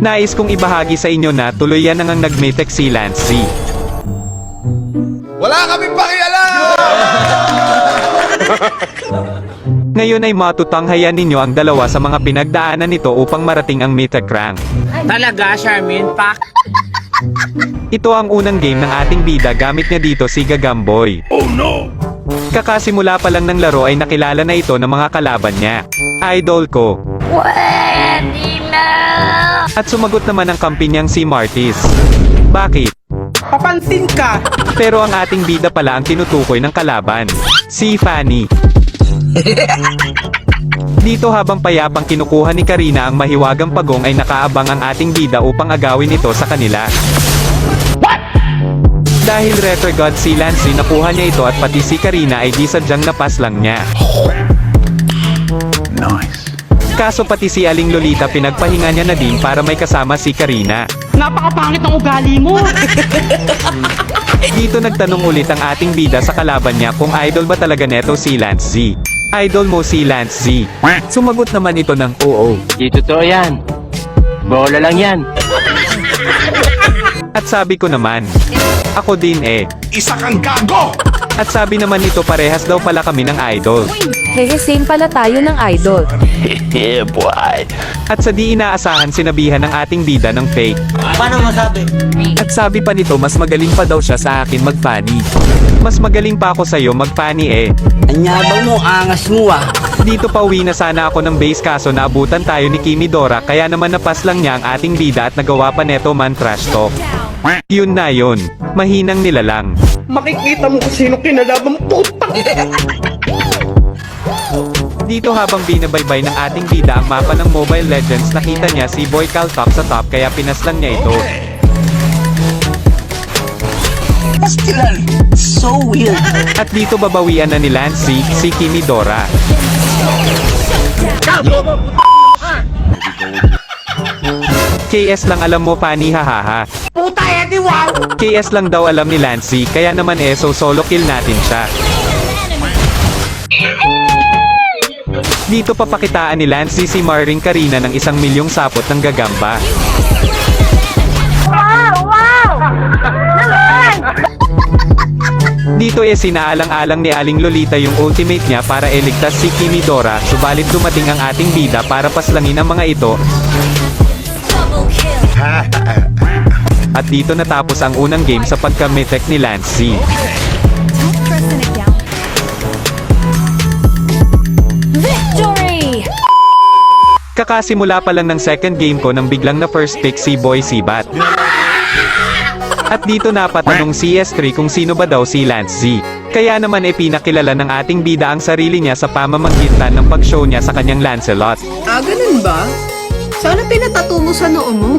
Nais kong ibahagi sa inyo na tuloy yan ang nag-metek si Lance Z. Wala kaming pakialam! Ngayon ay matutanghayan ninyo ang dalawa sa mga pinagdaanan nito upang marating ang metek rank. Talaga, Charmin? Pak? Ito ang unang game ng ating bida gamit niya dito si Gagamboy. Oh no! Kakasimula pa lang ng laro ay nakilala na ito ng mga kalaban niya. Idol ko. Pwede na! At sumagot naman ang kampi niyang si Martis. Bakit? Papansin ka! Pero ang ating bida pala ang tinutukoy ng kalaban. Si Fanny. Dito habang payapang kinukuha ni Karina ang mahiwagang pagong ay nakaabang ang ating bida upang agawin ito sa kanila. Dahil retrograde si Lance, nakuha niya ito at pati si Karina ay di sadyang napas lang niya. Nice. Kaso pati si Aling Lolita pinagpahinga niya na din para may kasama si Karina. Napakapangit ng ugali mo! Dito nagtanong ulit ang ating bida sa kalaban niya kung idol ba talaga neto si Lance Z. Idol mo si Lance Z. Sumagot naman ito ng oo. Di totoo yan. Bola lang yan. At sabi ko naman, ako din eh. Isa kang gago! At sabi naman nito parehas daw pala kami ng idol. Hehe, same pala tayo ng idol. Yeah, boy. At sa di inaasahan sinabihan ng ating bida ng fake. Paano masabi? At sabi pa nito mas magaling pa daw siya sa akin mag-funny. Mas magaling pa ako sa'yo mag-funny eh. Anyabang mo, angas mo ah. Dito pauwi na sana ako ng base kaso naabutan tayo ni Kimi Dora kaya naman napas lang niya ang ating bida at nagawa pa neto man trash talk. Yun na yun. Mahinang nilalang. Makikita mo kung sino kinalaban mo, putang! Dito habang binabaybay ng ating bida ang mapa ng Mobile Legends nakita niya si Boy Caltop sa top kaya pinaslang niya ito. So weird. At dito babawian na ni Lance si Kimi Dora. KS lang alam mo Fanny hahaha. Puta, Eddie, wow! KS lang daw alam ni Lance kaya naman solo kill natin siya. Dito papakitaan ni Lance si Maring Karina ng 1 milyong sapot ng gagamba. Wow! Wow! Naman! Dito sinaalang-alang ni Aling Lolita yung ultimate niya para iligtas si Kimi Dora, subalit dumating ang ating bida para paslangin ang mga ito. At dito natapos ang unang game sa pagka-metek ni Lance. Victory! Kakasimula pa lang ng second game ko nang biglang na first pick si Boy Sibat. At dito napatanong si S3 kung sino ba daw si Lance Z. Kaya naman pinakilala ng ating bida ang sarili niya sa pamamagitan ng pag-show niya sa kanyang Lancelot. Ah, ganun ba? Sana pinatato mo sa noo mo.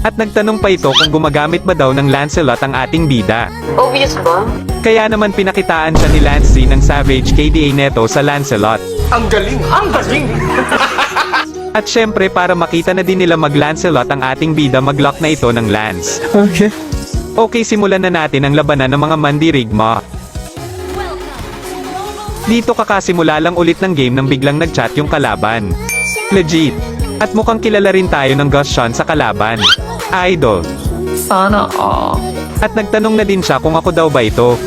At nagtanong pa ito kung gumagamit ba daw ng Lancelot ang ating bida. Obvious ba? Kaya naman pinakitaan siya ni Lance Z ng Savage KDA neto sa Lancelot. Ang galing! Ang galing! At syempre para makita na din nila mag-Lancelot ang ating bida mag-lock na ito ng Lance. Okay, simulan na natin ang labanan ng mga mandirigma. Dito kakasimula lang ulit ng game nang biglang nag-chat yung kalaban. Legit. At mukhang kilala rin tayo ng Gushan sa kalaban. Idol. Sana all. At nagtanong na din siya kung ako daw ba ito.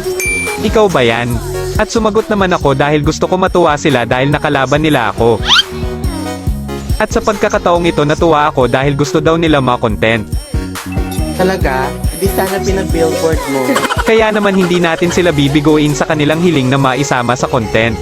Ikaw ba yan? At sumagot naman ako dahil gusto ko matuwa sila dahil nakalaban nila ako. At sa pagkakataong ito natuwa ako dahil gusto daw nila ma-content. Talaga? Di sana binabillboard mo. Kaya naman hindi natin sila bibiguin sa kanilang hiling na maisama sa content.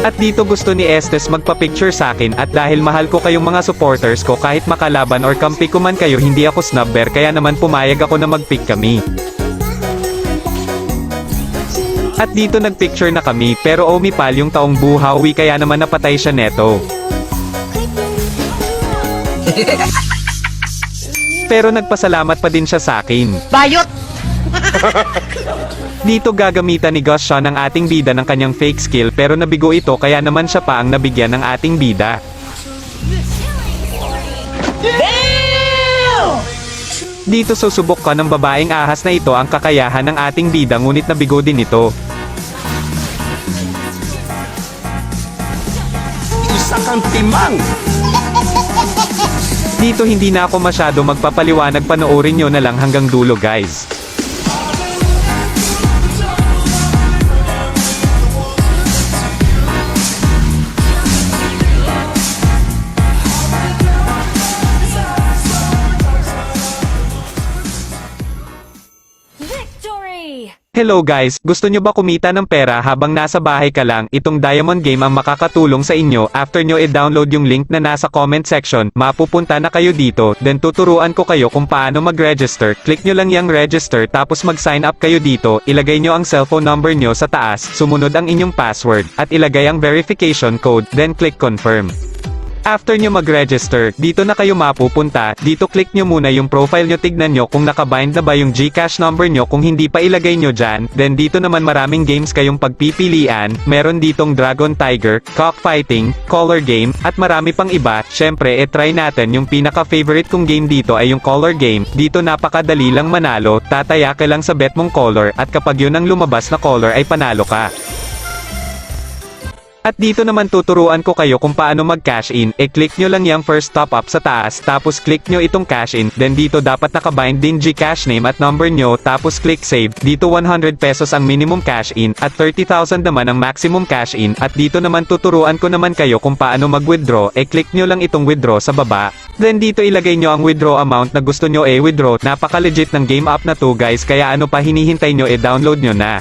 At dito gusto ni Estes magpa-picture sa akin at dahil mahal ko kayong mga supporters ko kahit makalaban or kampi ko man kayo hindi ako snubber kaya naman pumayag ako na mag-pick kami. At dito nagpicture na kami pero umipal yung taong buhawi kaya naman napatay siya neto. Pero nagpasalamat pa din siya sa akin. Bayot! Dito gagamitan ni Gushan ang ating bida ng kanyang fake skill pero nabigo ito kaya naman siya pa ang nabigyan ng ating bida. Dito susubok ka ng babaeng ahas na ito ang kakayahan ng ating bida ngunit nabigo din ito. Isa kang timang! Dito hindi na ako masyado magpapaliwanag, panoorin nyo na lang hanggang dulo guys. Victory! Hello guys, gusto nyo ba kumita ng pera habang nasa bahay ka lang? Itong Diamond Game ang makakatulong sa inyo. After nyo i-download yung link na nasa comment section, mapupunta na kayo dito, then tuturuan ko kayo kung paano mag-register. Click nyo lang yung register tapos mag-sign up kayo dito, ilagay nyo ang cellphone number nyo sa taas, sumunod ang inyong password, at ilagay ang verification code, then click confirm. After nyo mag-register, dito na kayo mapupunta, dito click nyo muna yung profile nyo, tignan nyo kung nakabind na ba yung GCash number nyo, kung hindi pa ilagay nyo dyan, then dito naman maraming games kayong pagpipilian, meron ditong Dragon Tiger, Cockfighting, Color Game, at marami pang iba. Syempre try natin yung pinaka-favorite kong game dito ay yung Color Game, dito napakadali lang manalo, tataya ka lang sa bet mong color, at kapag yun ang lumabas na color ay panalo ka. At dito naman tuturuan ko kayo kung paano mag-cash in, click nyo lang yung first top up sa taas, tapos click nyo itong cash in, then dito dapat nakabind din GCash name at number nyo, tapos click save, dito 100 pesos ang minimum cash in, at 30,000 naman ang maximum cash in, at dito naman tuturuan ko naman kayo kung paano mag-withdraw, click nyo lang itong withdraw sa baba, then dito ilagay nyo ang withdraw amount na gusto nyo withdraw, napaka-legit ng game app na to guys, kaya ano pa hinihintay nyo download nyo na.